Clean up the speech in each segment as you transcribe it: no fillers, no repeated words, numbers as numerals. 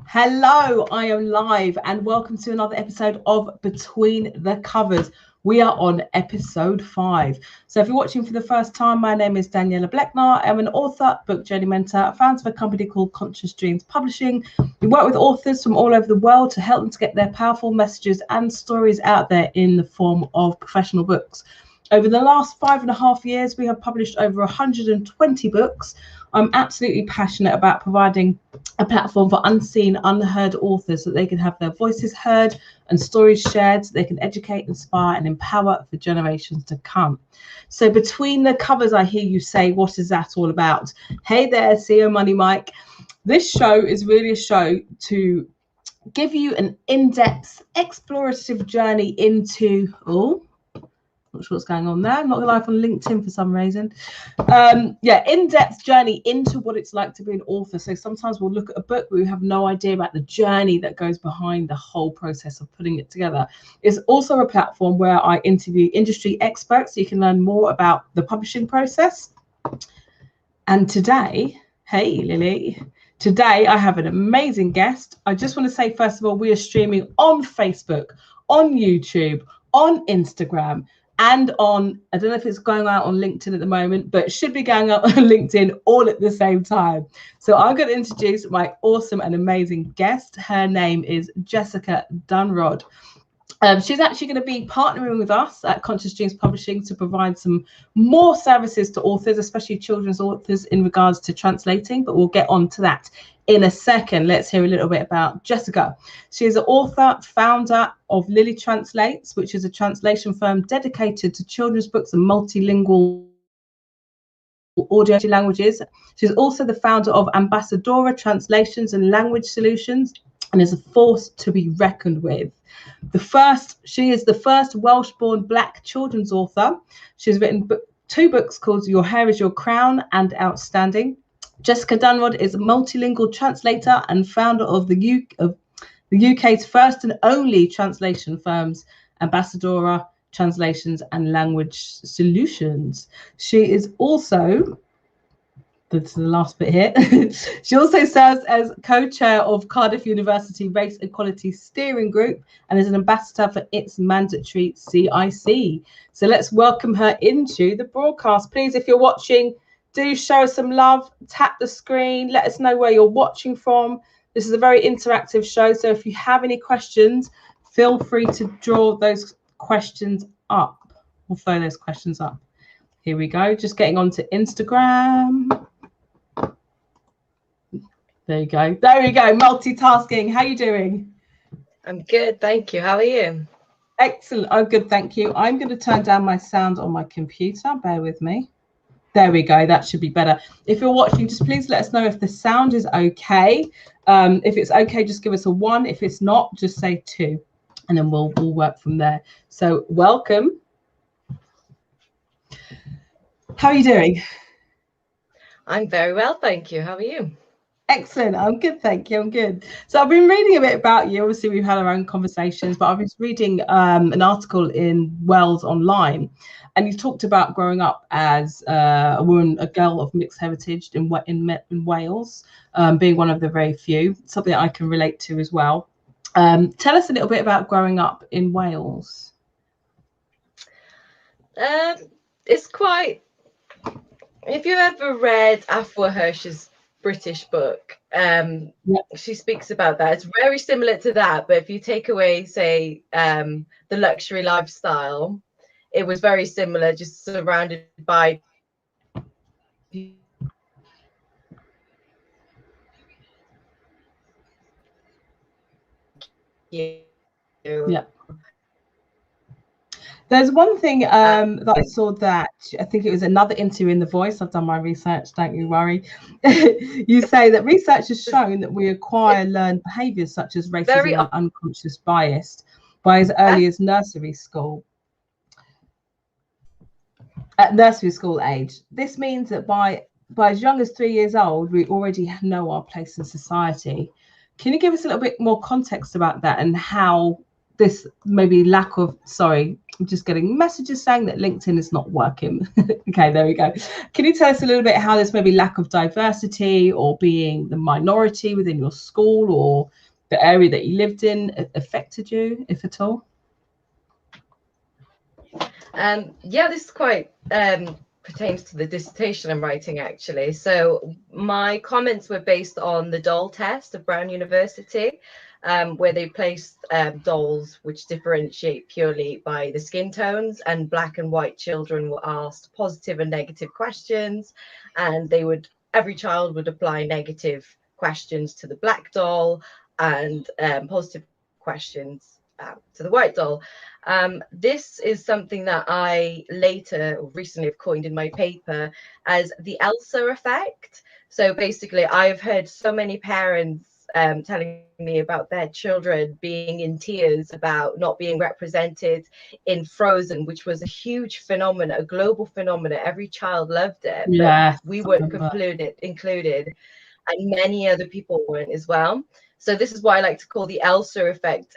Hello, I am live and welcome to another episode of Between the Covers. We are on episode 5. So if you're watching for the first time, my name is Daniela Blecknar. I'm an author, book journey mentor, founder of a company called Conscious Dreams Publishing. We work with authors from all over the world to help them to get their powerful messages and stories out there in the form of professional books. Over the last 5.5 years, we have published over 120 books. I'm absolutely passionate about providing a platform for unseen, unheard authors so that they can have their voices heard and stories shared so they can educate, inspire, and empower for generations to come. So between the covers, I hear you say, what is that all about? Hey there, CEO Money Mike. This show is really a show to give you an in-depth, explorative journey into, not sure what's going on there. I'm not live on LinkedIn for some reason. In-depth journey into what it's like to be an author. So sometimes we'll look at a book, but we have no idea about the journey that goes behind the whole process of putting it together. It's also a platform where I interview industry experts so you can learn more about the publishing process. And today, hey Lilly, today I have an amazing guest. I just want to say, first of all, we are streaming on Facebook, on YouTube, on Instagram, and on, I don't know if it's going out on LinkedIn at the moment, but it should be going out on LinkedIn all at the same time. So I'm going to introduce my awesome and amazing guest. Her name is Elsa Dunrod. She's actually going to be partnering with us at Conscious Dreams Publishing to provide some more services to authors, especially children's authors, in regards to translating, but we'll get on to that in a second. Let's hear a little bit about Jessica. She is an author, founder of Lilly Translates, which is a translation firm dedicated to children's books and multilingual audio languages. She's also the founder of Ambassadora Translations and Language Solutions and is a force to be reckoned with. She is the first Welsh-born Black children's author. She's written 2 books called Your Hair is Your Crown and Outstanding. Jessica Dunrod is a multilingual translator and founder of the UK's first and only translation firms, Ambassadora Translations and Language Solutions. She is also, that's the last bit here, she also serves as co-chair of Cardiff University Race Equality Steering Group and is an ambassador for its mandatory CIC. So let's welcome her into the broadcast. Please, if you're watching, do show us some love, tap the screen, let us know where you're watching from. This is a very interactive show, so if you have any questions, feel free to draw those questions up or throw those questions up. Here we go, just getting onto Instagram. There you go. There we go. Multitasking. How are you doing? I'm good, thank you. How are you? Excellent. I'm good, thank you. I'm going to turn down my sound on my computer. Bear with me. There we go. That should be better. If you're watching, just please let us know if the sound is okay. If it's okay, just give us a 1. If it's not, just say 2, and then we'll work from there. So welcome. How are you doing? I'm very well, thank you. How are you? Excellent. I'm good, thank you. I'm good. So I've been reading a bit about you. Obviously, we've had our own conversations, but I was reading an article in Wales Online, and you talked about growing up as a woman, a girl of mixed heritage in Wales, being one of the very few, something that I can relate to as well. Tell us a little bit about growing up in Wales. It's quite, if you ever read Afua Hirsch's British book, she speaks about that. It's very similar to that, but if you take away, say, the luxury lifestyle, it was very similar, just surrounded by Yeah. There's one thing that I saw that I think it was another interview in The Voice. I've done my research, don't you worry. You say that research has shown that we acquire learned behaviours such as racism and unconscious bias by as early as nursery school. At nursery school age. This means that by as young as 3 years old, we already know our place in society. Can you give us a little bit more context about that and how this maybe lack of, sorry, I'm just getting messages saying that LinkedIn is not working. Okay, there we go. Can you tell us a little bit how this maybe lack of diversity or being the minority within your school or the area that you lived in affected you, if at all? Yeah, this is quite pertains to the dissertation I'm writing, actually. So my comments were based on the doll test of Brown University, where they placed dolls which differentiate purely by the skin tones, and black and white children were asked positive and negative questions, and every child would apply negative questions to the black doll and positive questions to the white doll. This is something that I recently have coined in my paper as the Elsa Effect. So basically, I've heard so many parents telling me about their children being in tears about not being represented in Frozen, which was a huge phenomenon, a global phenomenon. Every child loved it, Yeah, but we weren't included, and many other people weren't as well. So this is what I like to call the Elsa Effect.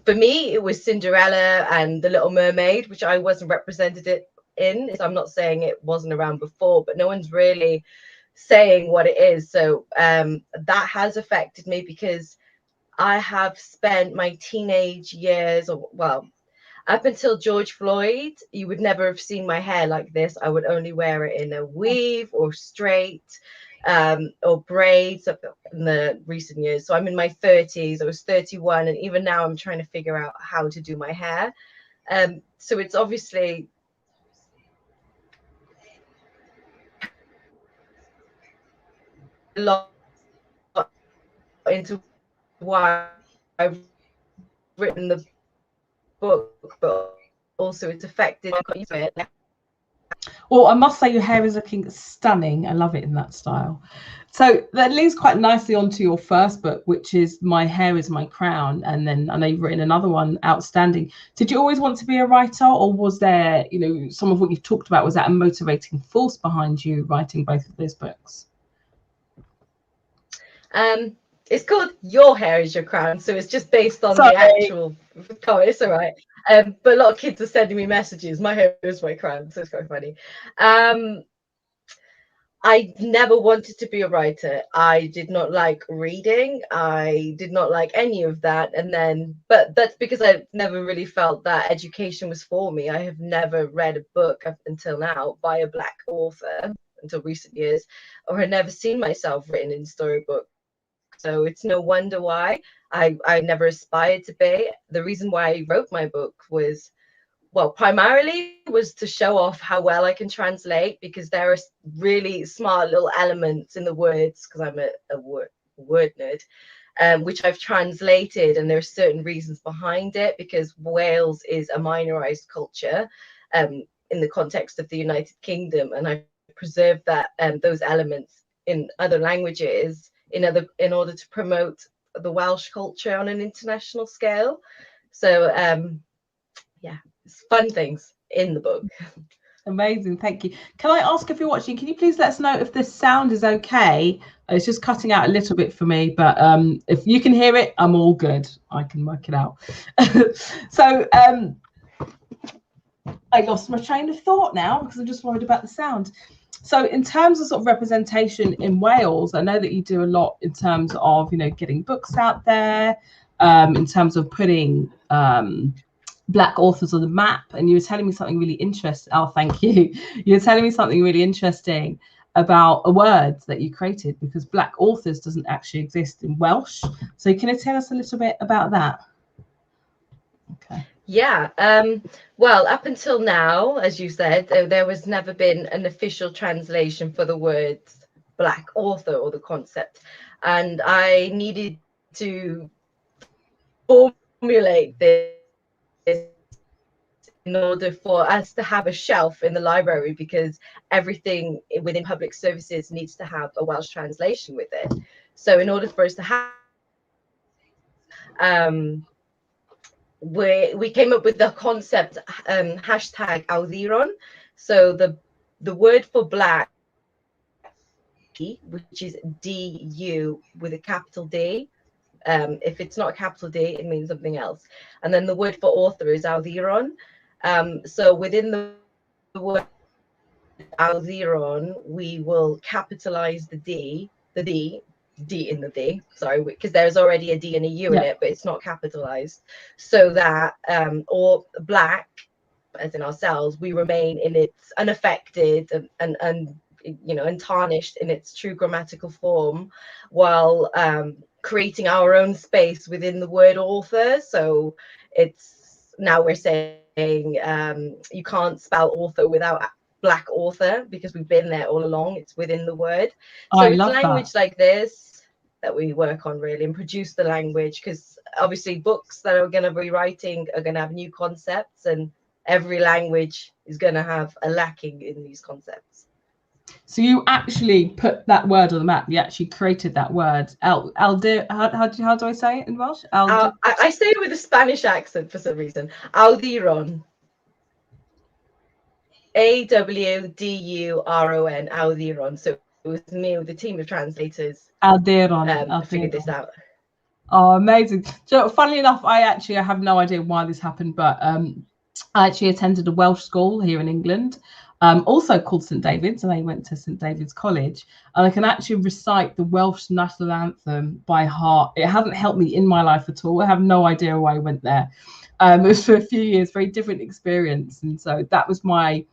For me, it was Cinderella and The Little Mermaid, which I wasn't represented in. So I'm not saying it wasn't around before, but no one's really saying what it is. So that has affected me, because I have spent my teenage years, up until George Floyd, you would never have seen my hair like this. I would only wear it in a weave or straight, or braids in the recent years. So I'm in my 30s. I was 31, and even now I'm trying to figure out how to do my hair. So it's obviously a lot into why I've written the book, but also it's affected. Well, I must say your hair is looking stunning. I love it in that style. So that leads quite nicely onto your first book, which is My Hair is My Crown. And then I know you've written another one, Outstanding. Did you always want to be a writer, or was there, some of what you've talked about, was that a motivating force behind you writing both of those books? It's called Your Hair is Your Crown, so it's just based on the actual cover. It's all right. But a lot of kids are sending me messages. My hair is my crown, so it's quite funny. I never wanted to be a writer. I did not like reading. I did not like any of that. But that's because I never really felt that education was for me. I have never read a book up until now by a Black author until recent years, or had never seen myself written in storybook. So it's no wonder why I never aspired to be. The reason why I wrote my book was, primarily was to show off how well I can translate, because there are really smart little elements in the words, because I'm a word nerd, which I've translated, and there are certain reasons behind it, because Wales is a minorized culture in the context of the United Kingdom, and I've preserved that those elements in other languages in order to promote the Welsh culture on an international scale. So yeah, it's fun things in the book. Amazing, thank you. Can I ask, if you're watching, can you please let us know if the sound is okay? It's just cutting out a little bit for me, but if you can hear it, I'm all good. I can work it out. So I lost my train of thought now, because I'm just worried about the sound. So in terms of sort of representation in Wales, I know that you do a lot in terms of, getting books out there, in terms of putting Black authors on the map. And you were telling me something really interesting. Oh, thank you. You were telling me something really interesting about a word that you created, because Black authors doesn't actually exist in Welsh. So can you tell us a little bit about that? Okay. Yeah, well, up until now, as you said, there was never been an official translation for the words Black author, or the concept, and I needed to formulate this in order for us to have a shelf in the library, because everything within public services needs to have a Welsh translation with it. So in order for us to have we came up with the concept hashtag awddiron. So the word for black, which is DU with a capital D, If it's not a capital D, it means something else. And then the word for author is awduron. So within the word awduron, we will capitalize the D in the D, sorry, because there's already a D and a U in it, but it's not capitalized, so that or black, as in ourselves, we remain in its unaffected and you know, untarnished in its true grammatical form, while creating our own space within the word author. So it's now we're saying you can't spell author without black author, because we've been there all along. It's within the word. So it's language like this that we work on really and produce the language, because obviously books that are going to be writing are going to have new concepts, and every language is going to have a lacking in these concepts. So you actually put that word on the map. You actually created that word. How do I say it in Welsh? I say it with a Spanish accent for some reason. Awduron. AWDURON. Awduron. So it was me with a team of translators. Awduron. Figured this out. Oh, amazing. So funnily enough, I have no idea why this happened, but I actually attended a Welsh school here in England, also called St David's, and I went to St David's College, and I can actually recite the Welsh national anthem by heart. It hasn't helped me in my life at all. I have no idea why I went there. It was for a few years, very different experience, and so that was my,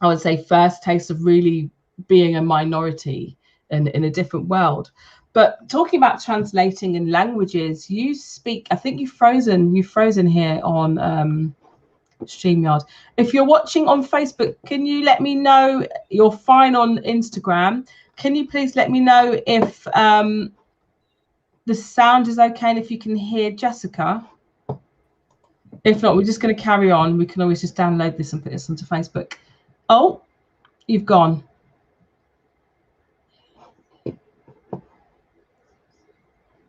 I would say, first taste of really being a minority in a different world. But talking about translating in languages, you speak, I think you've frozen here on StreamYard. If you're watching on Facebook, can you let me know? You're fine on Instagram. Can you please let me know if the sound is okay and if you can hear Jessica? If not, we're just going to carry on. We can always just download this and put this onto Facebook. Oh, you've gone.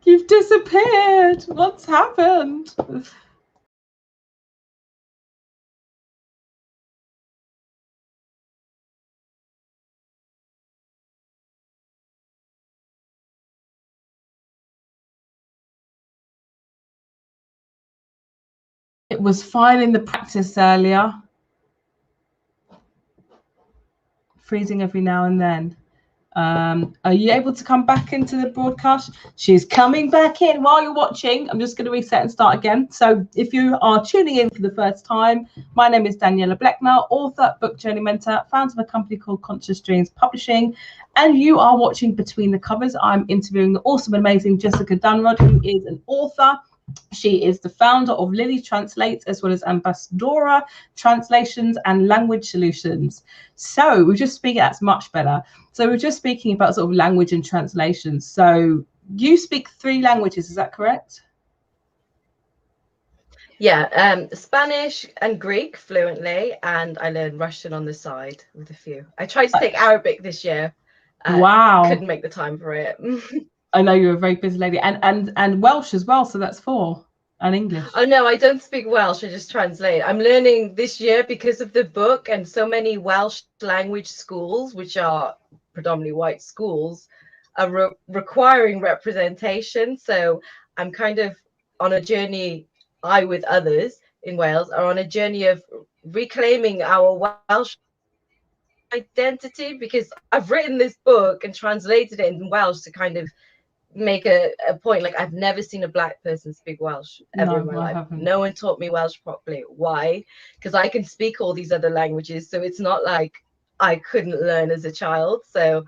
You've disappeared. What's happened? It was fine in the practice earlier. Freezing every now and then. Are you able to come back into the broadcast? She's coming back in while you're watching. I'm just going to reset and start again. So if you are tuning in for the first time, my name is Daniela Bleckner, author, book journey mentor, founder of a company called Conscious Dreams Publishing, and you are watching Between the Covers. I'm interviewing the awesome and amazing Jessica Dunrod, who is an author. She is the founder of Lilly Translates, as well as Ambassadora Translations and Language Solutions. So we're just speaking, that's much better. So we're just speaking about sort of language and translations. So you speak 3 languages, is that correct? Yeah, Spanish and Greek fluently, and I learned Russian on the side with a few. I tried to take Arabic this year. Wow. Couldn't make the time for it. I know you're a very busy lady, and Welsh as well, so that's 4, and English. Oh no, I don't speak Welsh. I just translate. I'm learning this year because of the book, and so many Welsh language schools, which are predominantly white schools, are requiring representation. So I'm kind of on a journey. I, with others in Wales, are on a journey of reclaiming our Welsh identity, because I've written this book and translated it in Welsh to kind of make a point. Like, I've never seen a black person speak Welsh ever in my life. No one taught me Welsh properly. Why? Because I can speak all these other languages, so it's not like I couldn't learn as a child. So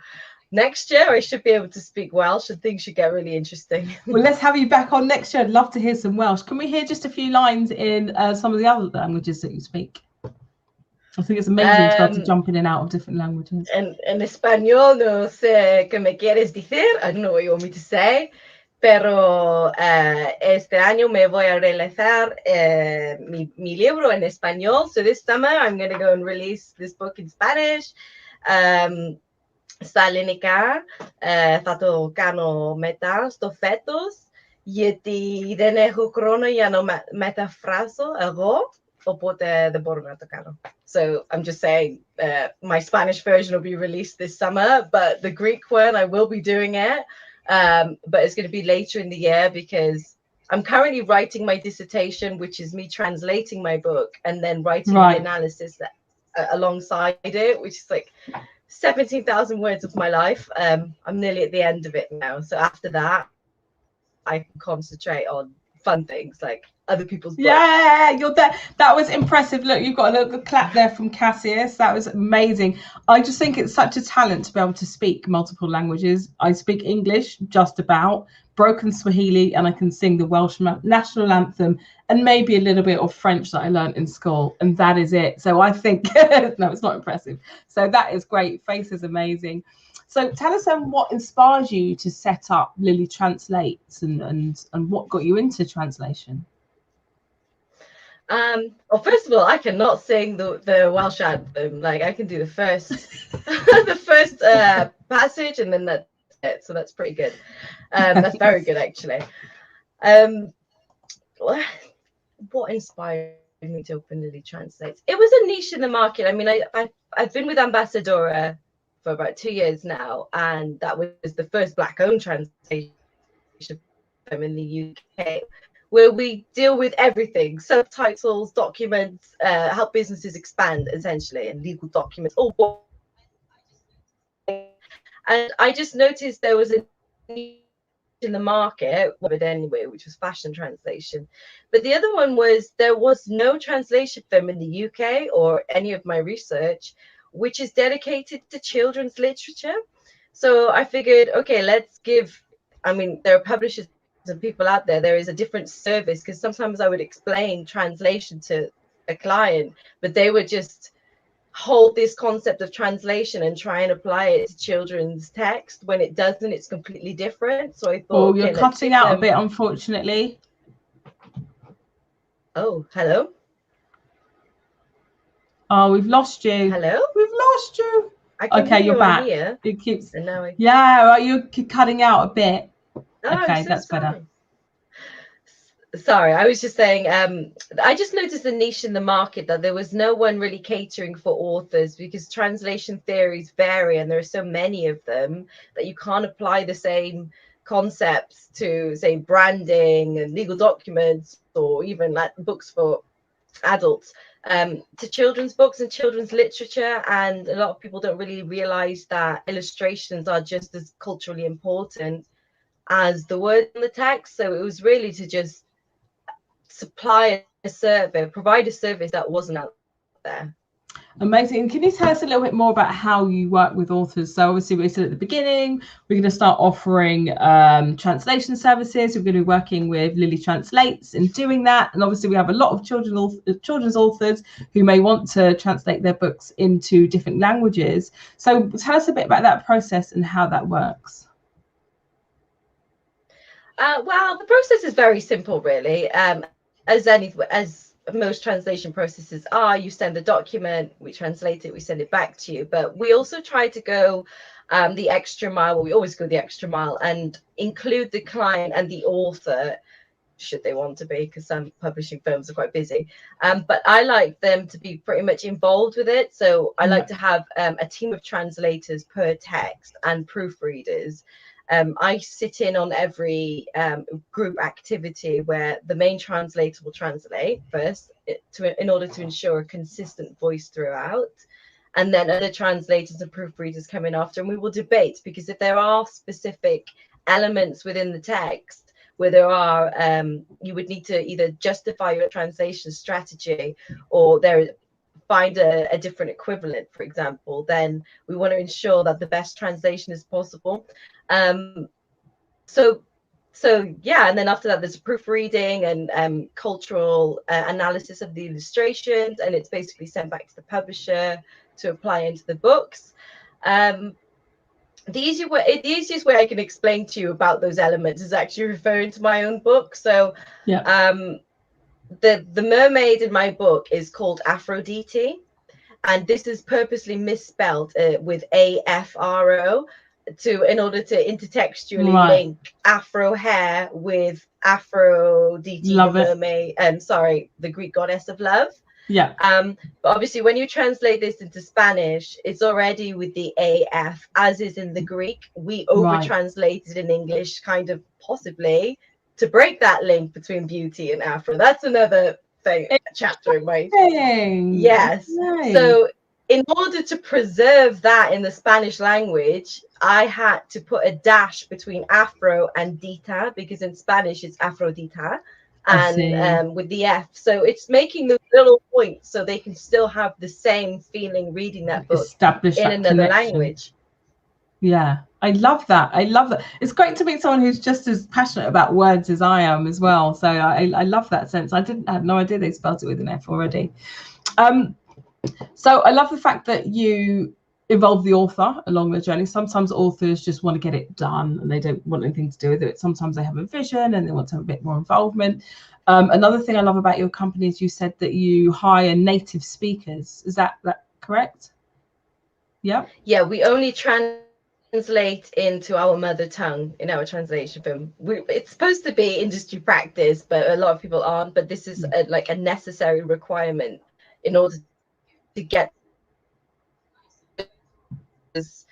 next year I should be able to speak Welsh, and things should get really interesting. Well, let's have you back on next year. I'd love to hear some Welsh. Can we hear just a few lines in some of the other languages that you speak? I think it's amazing to start to jump in and out of different languages. En español, no sé qué me quieres decir. I don't know what you want me to say. Pero este año me voy a realizar mi libro en español. So this summer I'm going to go and release this book in Spanish. Stalinica, tato kano meta stofetos. Yeti dene hukrono yano metafraso ago. So I'm just saying my Spanish version will be released this summer, but the Greek one, I will be doing it. but it's going to be later in the year because I'm currently writing my dissertation, which is me translating my book and then writing the analysis that, alongside it, which is like 17,000 words of my life. I'm nearly at the end of it now. So after that, I can concentrate on fun things like other people's books. Yeah, you're there. That was impressive. Look, you've got a little clap there from Cassius. That was amazing. I just think it's such a talent to be able to speak multiple languages. I speak English just about, broken Swahili, and I can sing the Welsh national anthem and maybe a little bit of French that I learned in school, and that is it. So I think no, it's not impressive. So that is great. Face is amazing. So tell us what inspires you to set up Lilly Translates and what got you into translation? Well, first of all, I cannot sing the Welsh anthem. Like I can do the first the first passage, and then that's it. So that's pretty good. That's very good, actually. What inspired me to open Lilly Translates? It was a niche in the market. I mean, I've been with Ambassadora for about 2 years now, and that was the first Black-owned translation firm in the UK, where we deal with everything: subtitles, documents, help businesses expand, essentially, and legal documents. And I just noticed there was a niche in the market, but anyway, which was fashion translation. But the other one was there was no translation firm in the UK or any of my research which is dedicated to children's literature. So I figured, okay, let's give, I mean, there are publishers and people out there, there is a different service, because sometimes I would explain translation to a client, but they would just hold this concept of translation and try and apply it to children's text. When it doesn't, it's completely different. So I thought, oh, you're cutting out a bit, unfortunately. Oh, hello. Oh, we've lost you. Hello? We've lost you. Okay, you're back. Here. It keeps. And now yeah, well, you're cutting out a bit. Oh, okay, so that's sorry. better. Sorry, I was just saying, I just noticed a niche in the market that there was no one really catering for authors, because translation theories vary and there are so many of them that you can't apply the same concepts to, say, branding and legal documents, or even like books for adults, to children's books and children's literature. And a lot of people don't really realize that illustrations are just as culturally important as the word in the text. So it was really to just supply a service, provide a service that wasn't out there. Amazing. Can you tell us a little bit more about how you work with authors? So obviously we said at the beginning, we're going to start offering translation services. We're going to be working with Lilly Translates in doing that. And obviously we have a lot of children's authors who may want to translate their books into different languages. So tell us a bit about that process and how that works. Well, the process is very simple, really. As most translation processes are, you send the document, we translate it, we send it back to you. But we also try to go the extra mile. Well, we always go the extra mile and include the client and the author, should they want to be, because some publishing firms are quite busy. But I like them to be pretty much involved with it. So I like to have a team of translators per text and proofreaders. I sit in on every group activity where the main translator will translate first in order to ensure a consistent voice throughout. And then other translators and proofreaders come in after, and we will debate, because if there are specific elements within the text where there are, you would need to either justify your translation strategy or find a different equivalent, for example, then we want to ensure that the best translation is possible. So yeah, and then after that there's proofreading and cultural analysis of the illustrations, and it's basically sent back to the publisher to apply into the books. The easiest way I can explain to you about those elements is actually referring to my own book. So yeah. The mermaid in my book is called Aphrodite, and this is purposely misspelled with AFRO in order to intertextually link Afro hair with Aphrodite, the mermaid, the Greek goddess of love. Yeah. But obviously when you translate this into Spanish, it's already with the AF, as is in the Greek. We over translated in English, kind of possibly to break that link between beauty and Afro. That's another thing, chapter in my yes. Okay. So in order to preserve that in the Spanish language, I had to put a dash between Afro and Dita, because in Spanish it's Afrodita, and with the F. So it's making those little points so they can still have the same feeling reading that book in another language. Yeah, I love that. I love that. It's great to meet someone who's just as passionate about words as I am as well. So I love that sense. I had no idea they spelled it with an F already. So I love the fact that you involve the author along the journey. Sometimes authors just want to get it done and they don't want anything to do with it. Sometimes they have a vision and they want to have a bit more involvement. Another thing I love about your company is you said that you hire native speakers. Is that correct? Yeah. Yeah, we only translate into our mother tongue in our translation firm. It's supposed to be industry practice, but a lot of people aren't. But this is like a necessary requirement in order to get this.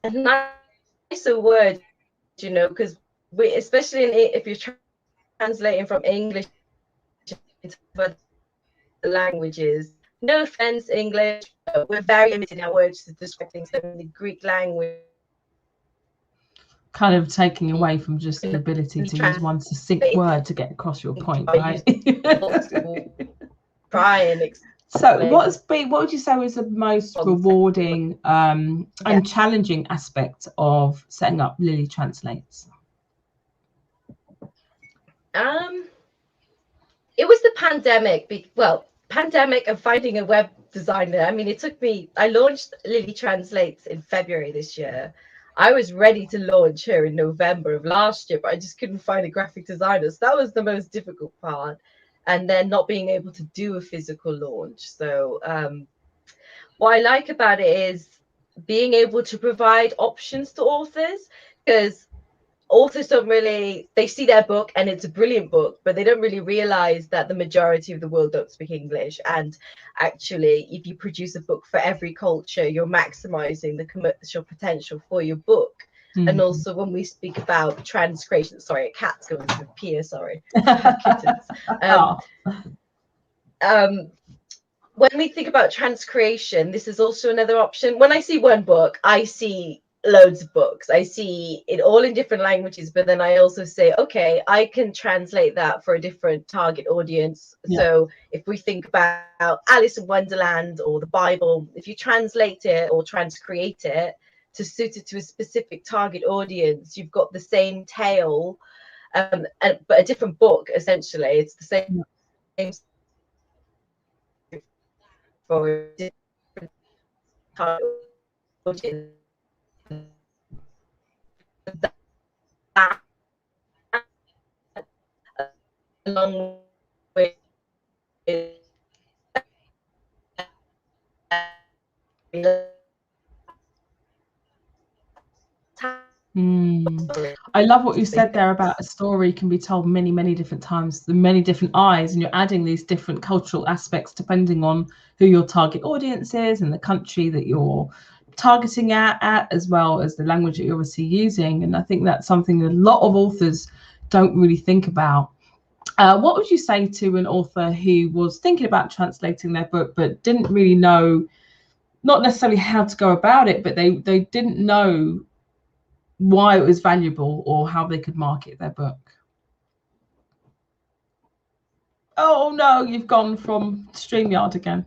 A nicer word, you know, because we, especially if you're translating from English into other languages. No offense, English, but we're very limited in our words to describe things. So in the Greek language, kind of taking away from just the ability to use one succinct word to get across your point, right? Try and so what would you say was the most rewarding and challenging aspect of setting up Lilly Translates? It was the pandemic. Pandemic and finding a web designer. I mean, it took me, I launched Lilly Translates in February this year. I was ready to launch her in November of last year, but I just couldn't find a graphic designer. So that was the most difficult part. And then not being able to do a physical launch. So what I like about it is being able to provide options to authors, because authors don't really, they see their book and it's a brilliant book, but they don't really realize that the majority of the world don't speak English. And actually, if you produce a book for every culture, you're maximizing the commercial potential for your book. And also when we speak about transcreation, sorry, a cat's going to appear, sorry, kittens. When we think about transcreation, this is also another option. When I see one book, I see loads of books. I see it all in different languages, but then I also say, okay, I can translate that for a different target audience. So if we think about Alice in Wonderland or the Bible, if you translate it or transcreate it to suit it to a specific target audience, you've got the same tale, but a different book. Essentially, it's the same for a different target audience. That along with I love what you said there about a story can be told many, many different times, the many different eyes, and you're adding these different cultural aspects depending on who your target audience is and the country that you're targeting at, as well as the language that you're obviously using. And I think that's something that a lot of authors don't really think about. What would you say to an author who was thinking about translating their book but didn't really know, not necessarily how to go about it, but they didn't know why it was valuable or how they could market their book? Oh no, you've gone from StreamYard again.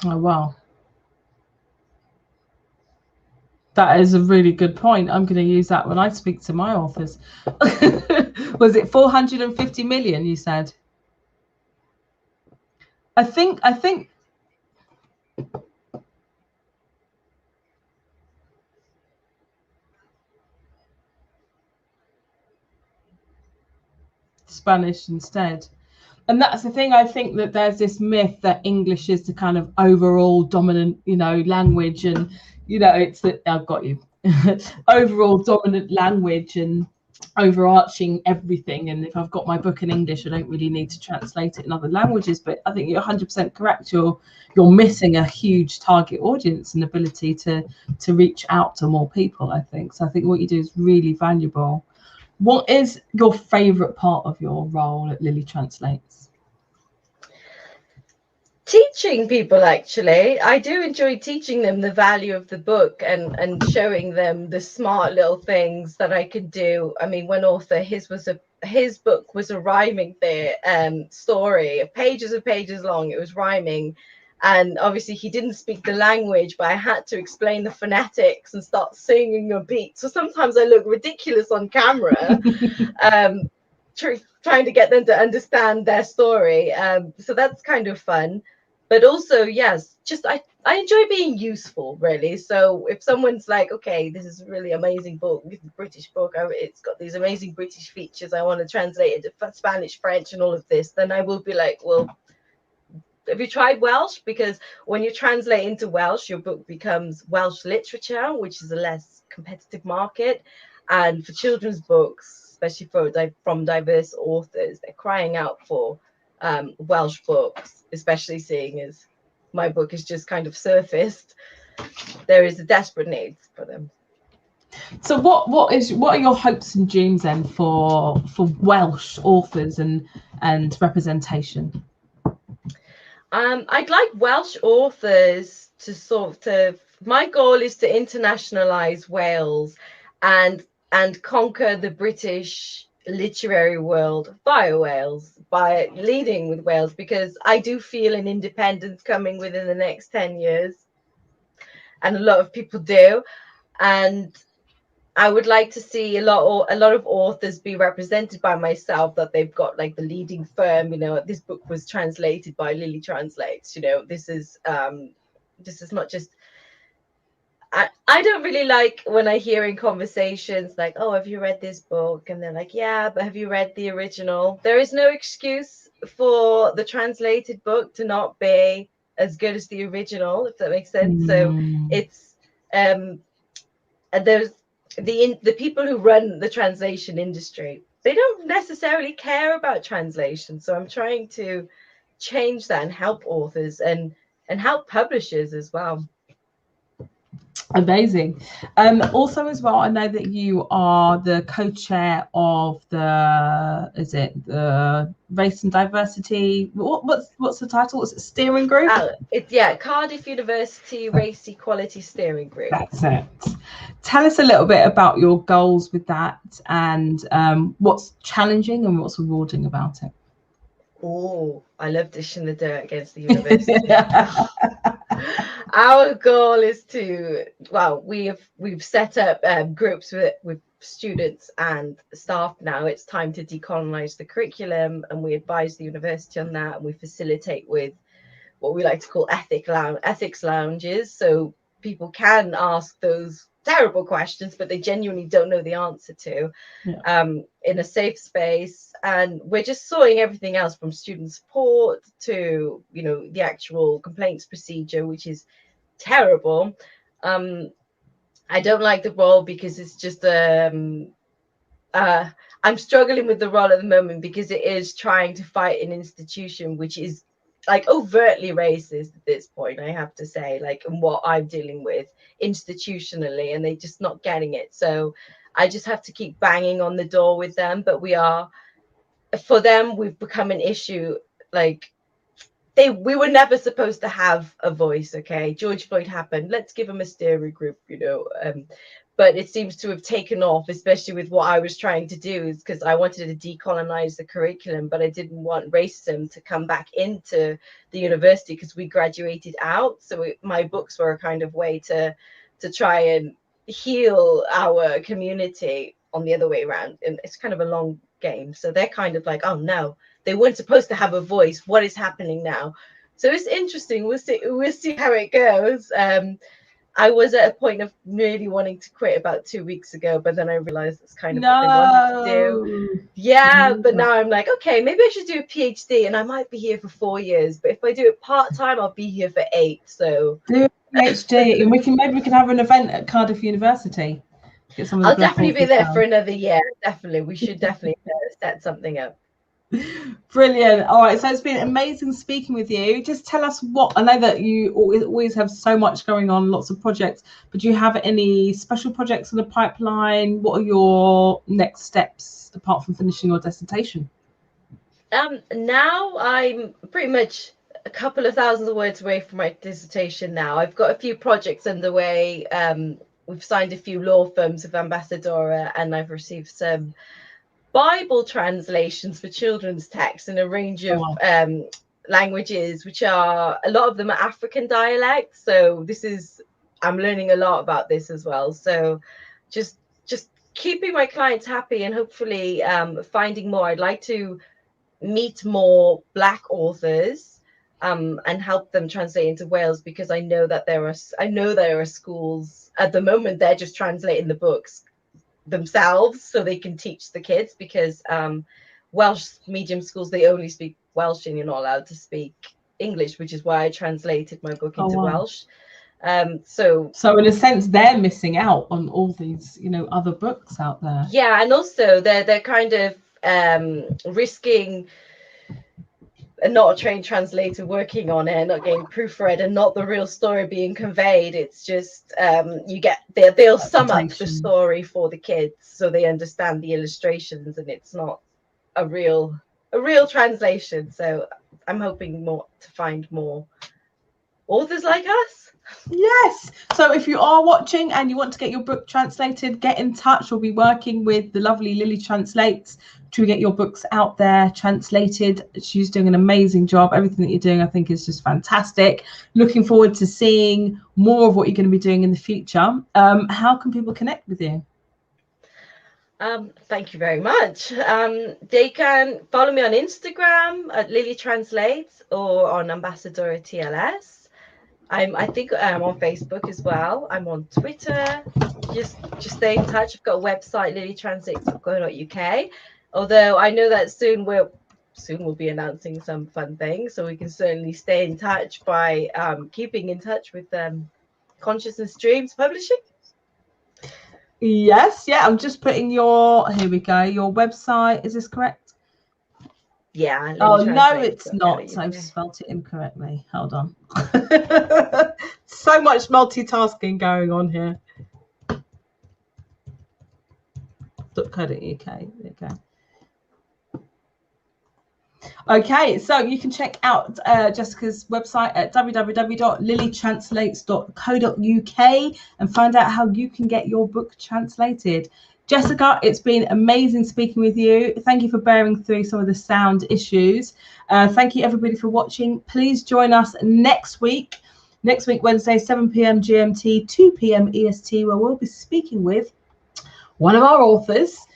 Oh, wow. That is a really good point. I'm going to use that when I speak to my authors. Was it 450 million, you said? I think Spanish instead. And that's the thing. I think that there's this myth that English is the kind of overall dominant, language, and it's that I've got you overall dominant language and overarching everything. And if I've got my book in English, I don't really need to translate it in other languages. But I think you're 100% correct. You're missing a huge target audience and ability to reach out to more people, I think. So I think what you do is really valuable. What is your favorite part of your role at Lilly Translates? Teaching people, actually. I do enjoy teaching them the value of the book and showing them the smart little things that I can do. I mean, one author, his book was a rhyming story, pages and pages long. It was rhyming. And obviously he didn't speak the language, but I had to explain the phonetics and start singing a beat. So sometimes I look ridiculous on camera, trying to get them to understand their story. So that's kind of fun. But also, yes, just I enjoy being useful, really. So if someone's like, okay, this is a really amazing book, this is a British book, it's got these amazing British features, I want to translate it to Spanish, French, and all of this, then I will be like, well, have you tried Welsh? Because when you translate into Welsh, your book becomes Welsh literature, which is a less competitive market. And for children's books, especially from diverse authors, they're crying out for Welsh books, especially seeing as my book is just kind of surfaced. There is a desperate need for them. So what are your hopes and dreams then for Welsh authors and representation? I'd like Welsh authors to my goal is to internationalize Wales and conquer the British literary world via Wales, by leading with Wales, because I do feel an independence coming within the next 10 years, and a lot of people do. And I would like to see a lot of authors be represented by myself, that they've got like the leading firm, this book was translated by Lilly Translates, this is not just, I don't really like when I hear in conversations like, oh, have you read this book? And they're like, yeah, but have you read the original? There is no excuse for the translated book to not be as good as the original, if that makes sense. So it's and there's the people who run the translation industry, they don't necessarily care about translation. So I'm trying to change that and help authors and help publishers as well. Amazing. Also as well, I know that you are the co-chair of the race and diversity, what's the title? Is it steering group? Cardiff University Race Equality Steering Group. That's it. Tell us a little bit about your goals with that, and what's challenging and what's rewarding about it. Oh, I love dishing the dirt against the university. Our goal is to, we've set up groups with students and staff now. It's time to decolonize the curriculum, and we advise the university on that, and we facilitate with what we like to call ethics lounges, so people can ask those terrible questions but they genuinely don't know the answer to, in a safe space. And we're just sorting everything else from student support to the actual complaints procedure, which is terrible. I don't like the role because it's just I'm struggling with the role at the moment because it is trying to fight an institution which is like overtly racist at this point, I have to say, and what I'm dealing with institutionally, and they're just not getting it. So I just have to keep banging on the door with them. But for them, we've become an issue. We were never supposed to have a voice. Okay, George Floyd happened, let's give them a steering group, but it seems to have taken off, especially with what I was trying to do, is because I wanted to decolonize the curriculum, but I didn't want racism to come back into the university because we graduated out. So my books were a kind of way to try and heal our community on the other way around. And it's kind of a long game. So they're kind of like, oh no, they weren't supposed to have a voice. What is happening now? So it's interesting. We'll see how it goes. I was at a point of really wanting to quit about 2 weeks ago, but then I realized it's kind of what they wanted to do. Yeah, but now I'm like, okay, maybe I should do a PhD, and I might be here for 4 years. But if I do it part-time, I'll be here for 8. So do a PhD, and maybe we can have an event at Cardiff University. Get some of the I'll definitely be there for another year. Definitely, we should definitely set something up. Brilliant. All right, so it's been amazing speaking with you. Just tell us what, I know that you always have so much going on, lots of projects, but do you have any special projects in the pipeline? What are your next steps apart from finishing your dissertation? Now I'm pretty much a couple of thousands of words away from my dissertation now. I've got a few projects underway. We've signed a few law firms with Ambassadora, and I've received some Bible translations for children's texts in a range of languages, which are, a lot of them are African dialects. So I'm learning a lot about this as well. So just keeping my clients happy and hopefully finding more. I'd like to meet more Black authors and help them translate into Wales, because I know there are schools at the moment, they're just translating the books themselves so they can teach the kids, because Welsh medium schools, they only speak Welsh and you're not allowed to speak English, which is why I translated my book into Welsh. So in a sense they're missing out on all these other books out there. Yeah, and also they're kind of risking not a trained translator working on it, not getting proofread, and not the real story being conveyed. It's just they'll sum up the story for the kids so they understand the illustrations, and it's not a real translation. So I'm hoping to find more authors like us. Yes. So if you are watching and you want to get your book translated, get in touch. We'll be working with the lovely Lilly Translates to get your books out there translated. She's doing an amazing job. Everything that you're doing, I think, is just fantastic. Looking forward to seeing more of what you're going to be doing in the future. How can people connect with you? Thank you very much. They can follow me on Instagram at Lilly Translates or on Ambassadora TLS. I think I'm on Facebook as well. I'm on Twitter. Just stay in touch. I've got a website, lilytranslates.co.uk. Although I know that soon we'll be announcing some fun things, so we can certainly stay in touch by keeping in touch with Consciousness Dreams Publishing. Yes, yeah. I'm just putting your website. Is this correct? Yeah. Oh no, it's not. I've spelt it incorrectly. Hold on. So much multitasking going on here. .co.uk. There you go. Okay, so you can check out Jessica's website at www.lilytranslates.co.uk and find out how you can get your book translated. Jessica, it's been amazing speaking with you. Thank you for bearing through some of the sound issues. Thank you, everybody, for watching. Please join us next week, Wednesday, 7 p.m. GMT, 2 p.m. EST, where we'll be speaking with one of our authors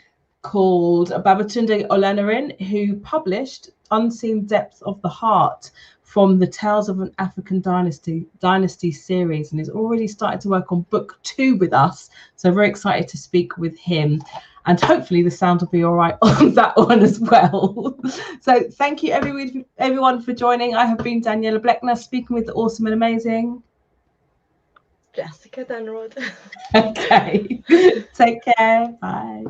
called Babatunde Oleniran, who published Unseen Depths of the Heart from the Tales of an African Dynasty series, and he's already started to work on book 2 with us. So very excited to speak with him, and hopefully the sound will be all right on that one as well. So thank you everyone for joining. I have been Daniela Bleckner, speaking with the awesome and amazing Jessica Dunrod. Okay. Take care. Bye.